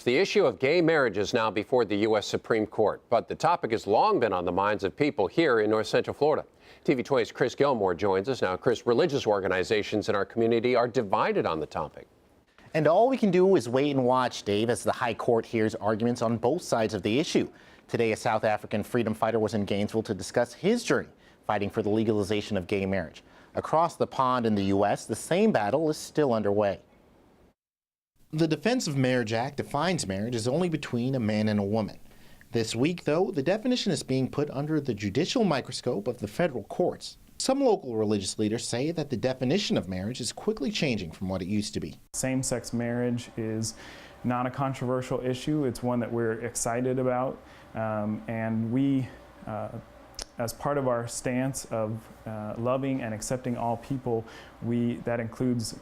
The issue of gay marriage is now before the U.S. Supreme Court, but the topic has long been on the minds of people here in North Central Florida. TV 20's Chris Gilmore joins us now. Chris, religious organizations in our community are divided on the topic. And all we can do is wait and watch, Dave, as the High Court hears arguments on both sides of the issue. Today, a South African freedom fighter was in Gainesville to discuss his journey fighting for the legalization of gay marriage. Across the pond in the U.S., the same battle is still underway. The Defense of Marriage Act defines marriage as only between a man and a woman. This week, though, the definition is being put under the judicial microscope of the federal courts. Some local religious leaders say that the definition of marriage is quickly changing from what it used to be. Same-sex marriage is not a controversial issue. It's one that we're excited about, and we, as part of our stance of loving and accepting all people, that includes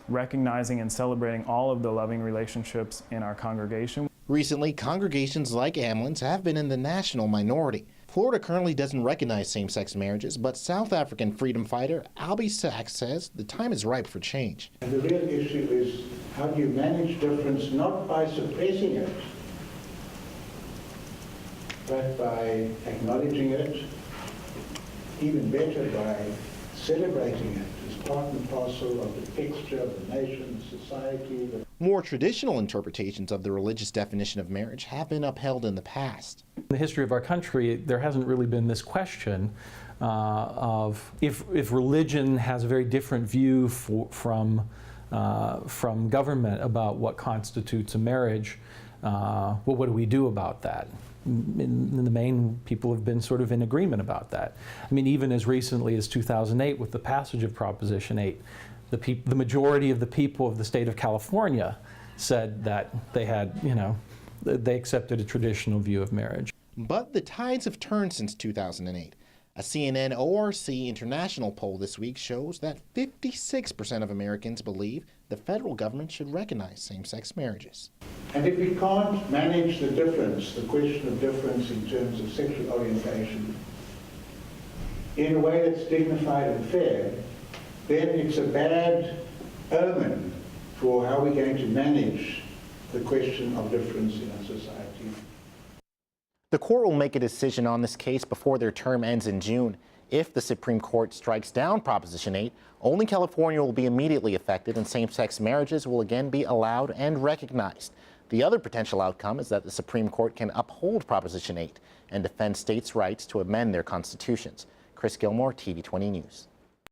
recognizing and celebrating all of the loving relationships in our congregation. Recently, congregations like Amlin's have been in the national minority. Florida currently doesn't recognize same-sex marriages, but South African freedom fighter Albie Sachs says the time is ripe for change. And the real issue is how do you manage difference, not by suppressing it, but by acknowledging it, even better by celebrating it as part and parcel of the texture of the nation, society. More traditional interpretations of the religious definition of marriage have been upheld in the past. In the history of our country, there hasn't really been this question of if religion has a very different view from government about what constitutes a marriage, well, what do we do about that? In the main, people have been sort of in agreement about that. I mean, even as recently as 2008, with the passage of Proposition 8, the majority of the people of the state of California said that they had, they accepted a traditional view of marriage. But the tides have turned since 2008. A CNN ORC international poll this week shows that 56% of Americans believe the federal government should recognize same-sex marriages. And if we can't manage the difference, the question of difference in terms of sexual orientation, in a way that's dignified and fair, then it's a bad omen for how we're going to manage the question of difference in our society. The court will make a decision on this case before their term ends in June. If the Supreme Court strikes down Proposition 8, only California will be immediately affected and same-sex marriages will again be allowed and recognized. The other potential outcome is that the Supreme Court can uphold Proposition 8 and defend states' rights to amend their constitutions. Chris Gilmore, TV 20 News.